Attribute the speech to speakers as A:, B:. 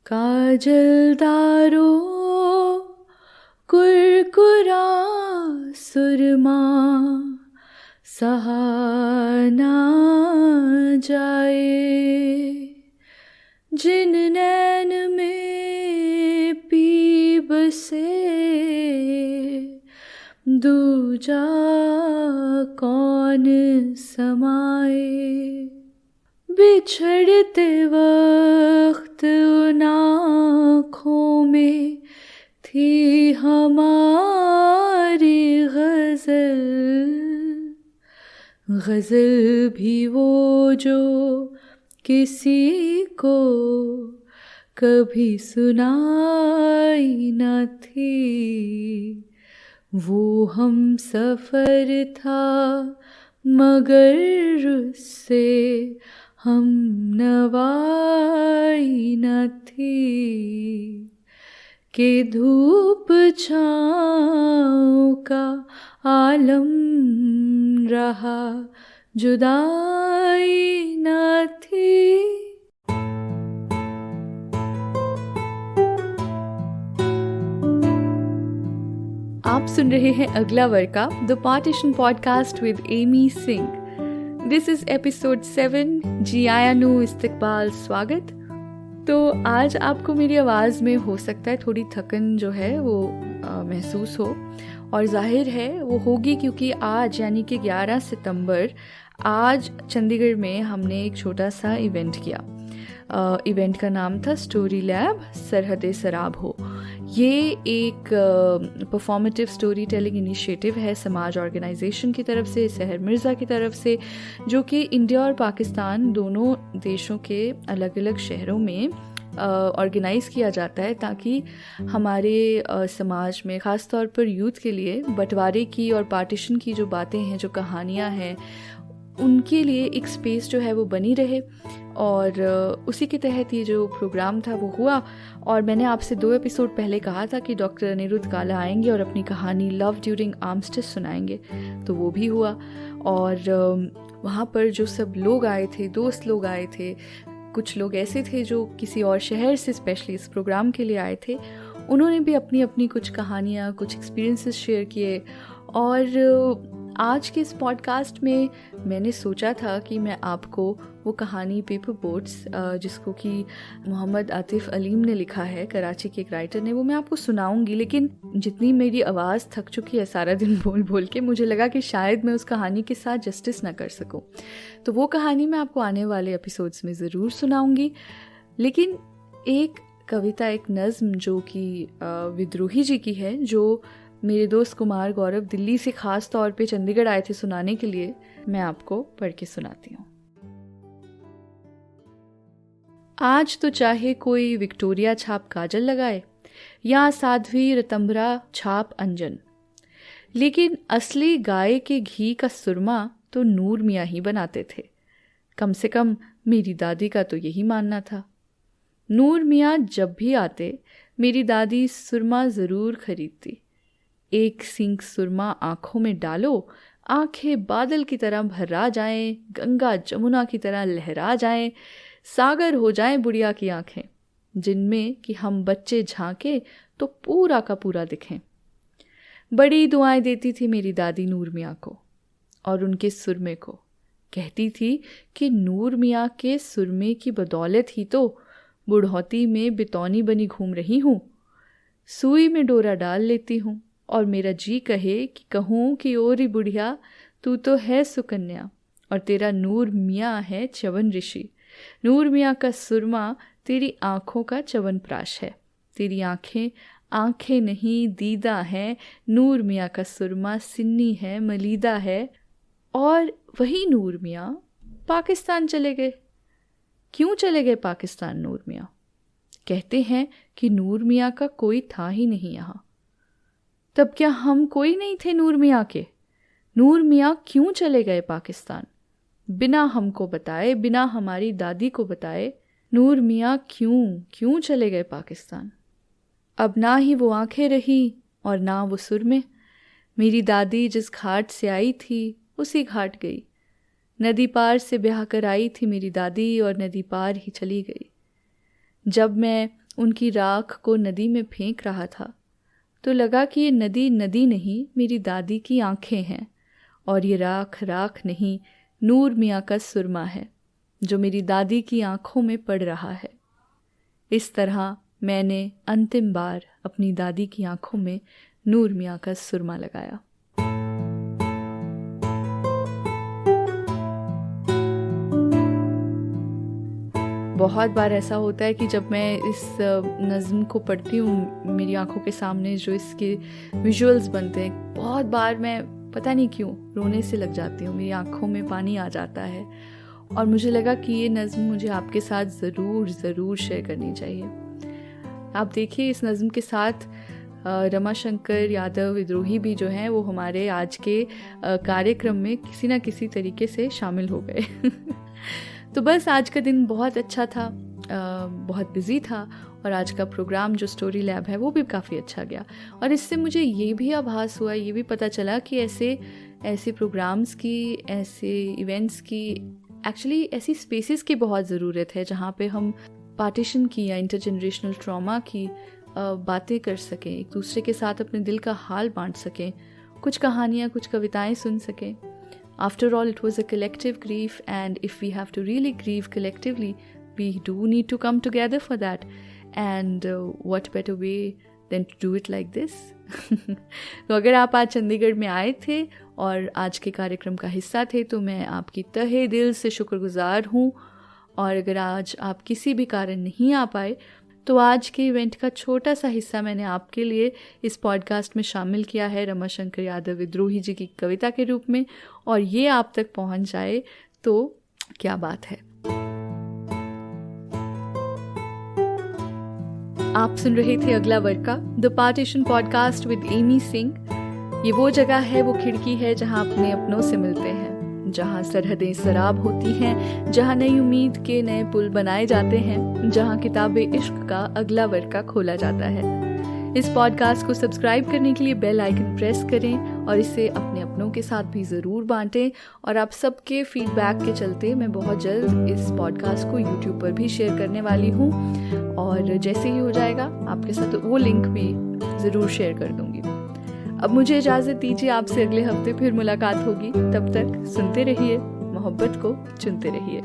A: काजलदारो कुरकुरा सुरमा सहाना जाए, जिन नैन में पी बसे दूजा कौन समाए। बिछड़ते वक्त उन आँखों में थी हमारी गज़ल, गज़ल भी वो जो किसी को कभी सुनाई न थी। वो हम सफ़र था मगर उससे हम नवाई न थी, कि धूप छाँव का आलम रहा जुदाई न थी। आप सुन रहे हैं Agla Varka, the partition podcast with Amy Singh. This is episode 7। जी आया नु इस्तकबाल, स्वागत। तो आज आपको मेरी आवाज़ में हो सकता है थोड़ी थकन जो है वो महसूस हो, और जाहिर है वो होगी क्योंकि आज यानी कि 11 सितंबर आज चंडीगढ़ में हमने एक छोटा सा इवेंट किया। इवेंट का नाम था स्टोरी लैब सरहद सराब हो। ये एक परफॉर्मेटिव स्टोरी टेलिंग इनिशिएटिव है समाज ऑर्गेनाइजेशन की तरफ से, सहर मिर्ज़ा की तरफ से, जो कि इंडिया और पाकिस्तान दोनों देशों के अलग अलग शहरों में ऑर्गेनाइज़ किया जाता है, ताकि हमारे समाज में ख़ास तौर पर यूथ के लिए बंटवारे की और पार्टीशन की जो बातें हैं, जो कहानियाँ हैं, उनके लिए एक स्पेस जो है वो बनी रहे। और उसी के तहत ये जो प्रोग्राम था वो हुआ। और मैंने आपसे 2 एपिसोड पहले कहा था कि डॉक्टर अनिरुद्ध काला आएंगे और अपनी कहानी लव ड्यूरिंग आर्मस्टिस सुनाएंगे, तो वो भी हुआ। और वहाँ पर जो सब लोग आए थे, दोस्त लोग आए थे, कुछ लोग ऐसे थे जो किसी और शहर से स्पेशली इस प्रोग्राम के लिए आए थे, उन्होंने भी अपनी अपनी कुछ कहानियाँ, कुछ एक्सपीरियंसेस शेयर किए। और आज के इस पॉडकास्ट में मैंने सोचा था कि मैं आपको वो कहानी पेपर बोट्स, जिसको कि मोहम्मद आतिफ अलीम ने लिखा है, कराची के एक राइटर ने, वो मैं आपको सुनाऊंगी। लेकिन जितनी मेरी आवाज़ थक चुकी है सारा दिन बोल बोल के, मुझे लगा कि शायद मैं उस कहानी के साथ जस्टिस ना कर सकूं, तो वो कहानी मैं आपको आने वाले एपिसोड्स में ज़रूर सुनाऊंगी। लेकिन एक कविता, एक नज़्म जो कि विद्रोही जी की है, जो मेरे दोस्त कुमार गौरव दिल्ली से ख़ास तौर पे चंडीगढ़ आए थे सुनाने के लिए, मैं आपको पढ़ के सुनाती हूँ। आज तो चाहे कोई विक्टोरिया छाप काजल लगाए या साध्वी रतंबरा छाप अंजन, लेकिन असली गाय के घी का सुरमा तो नूर मियाँ ही बनाते थे। कम से कम मेरी दादी का तो यही मानना था। नूर मियाँ जब भी आते मेरी दादी सुरमा ज़रूर खरीदती। एक सींग सुरमा आँखों में डालो, आँखें बादल की तरह भर्रा जाएं, गंगा जमुना की तरह लहरा जाएं, सागर हो जाएं बुढ़िया की आँखें, जिनमें कि हम बच्चे झांके तो पूरा का पूरा दिखें। बड़ी दुआएं देती थी मेरी दादी नूर मियाँ को और उनके सुरमे को। कहती थी कि नूर मियाँ के सुरमे की बदौलत ही तो बुढ़ौती में बितौनी बनी घूम रही हूँ। सुई में डोरा डाल लेती हूँ और मेरा जी कहे कि कहूँ कि ओरी बुढ़िया तू तो है सुकन्या और तेरा नूर मियाँ है च्यवन ऋषि। नूर मियाँ का सुरमा तेरी आँखों का च्यवनप्राश है। तेरी आँखें आँखें नहीं दीदा हैं। नूर मियाँ का सुरमा सिन्नी है, मलीदा है। और वही नूर मियाँ पाकिस्तान चले गए। क्यों चले गए पाकिस्तान नूर मियाँ? कहते हैं कि नूर मियाँ का कोई था ही नहीं यहाँ। तब क्या हम कोई नहीं थे नूर मियाँ के? नूर मियाँ क्यों चले गए पाकिस्तान? बिना हमको बताए, बिना हमारी दादी को बताए, नूर मियाँ क्यों चले गए पाकिस्तान? अब ना ही वो आंखें रही और ना वो सुरमे। मेरी दादी जिस घाट से आई थी उसी घाट गई। नदी पार से ब्याह कर आई थी मेरी दादी और नदी पार ही चली गई। जब मैं उनकी राख को नदी में फेंक रहा था तो लगा कि ये नदी नदी नहीं, मेरी दादी की आंखें हैं, और ये राख राख नहीं, नूर मियाँ का सुरमा है जो मेरी दादी की आंखों में पड़ रहा है। इस तरह मैंने अंतिम बार अपनी दादी की आंखों में नूर मियाँ का सुरमा लगाया। बहुत बार ऐसा होता है कि जब मैं इस नज़्म को पढ़ती हूँ, मेरी आंखों के सामने जो इसके विजुअल्स बनते हैं, बहुत बार मैं पता नहीं क्यों रोने से लग जाती हूँ, मेरी आंखों में पानी आ जाता है। और मुझे लगा कि ये नज़्म मुझे आपके साथ ज़रूर शेयर करनी चाहिए। आप देखिए, इस नज़्म के साथ रमाशंकर यादव विद्रोही भी जो हैं वो हमारे आज के कार्यक्रम में किसी ना किसी तरीके से शामिल हो गए। तो बस आज का दिन बहुत अच्छा था, बहुत बिजी था, और आज का प्रोग्राम जो स्टोरी लैब है वो भी काफ़ी अच्छा गया। और इससे मुझे ये भी आभास हुआ, ये भी पता चला कि ऐसे प्रोग्राम्स की, ऐसे इवेंट्स की, एक्चुअली ऐसी स्पेसेस की बहुत ज़रूरत है जहाँ पे हम पार्टीशन की या इंटरजनरेशनल ट्रॉमा की बातें कर सकें, एक दूसरे के साथ अपने दिल का हाल बांट सकें, कुछ कहानियाँ, कुछ कविताएं सुन सकें। After all, it was a collective grief, and if we have to really grieve collectively, we do need to come together for that. And what better way than to do it like this? तो अगर आप आज चंडीगढ़ में आए थे और आज के कार्यक्रम का हिस्सा थे तो मैं आपकी तहे दिल से शुक्रगुजार हूँ। और अगर आज आप किसी भी कारण नहीं आ पाए तो आज के इवेंट का छोटा सा हिस्सा मैंने आपके लिए इस पॉडकास्ट में शामिल किया है रमाशंकर यादव विद्रोही जी की कविता के रूप में, और ये आप तक पहुंच जाए तो क्या बात है। आप सुन रहे थे Agla Varka, the partition podcast with Amy Singh. ये वो जगह है, वो खिड़की है जहां अपने अपनों से मिलते हैं, जहाँ सरहदें सराब होती हैं, जहाँ नई उम्मीद के नए पुल बनाए जाते हैं, जहाँ किताबे इश्क का अगला वर्का खोला जाता है। इस पॉडकास्ट को सब्सक्राइब करने के लिए बेल आइकन प्रेस करें और इसे अपने अपनों के साथ भी ज़रूर बांटें। और आप सबके फीडबैक के चलते मैं बहुत जल्द इस पॉडकास्ट को यूट्यूब पर भी शेयर करने वाली हूँ, और जैसे ही हो जाएगा आपके साथ वो लिंक भी ज़रूर शेयर कर दूँगी। अब मुझे इजाज़त दीजिए, आपसे अगले हफ्ते फिर मुलाकात होगी। तब तक सुनते रहिए, मोहब्बत को चुनते रहिए।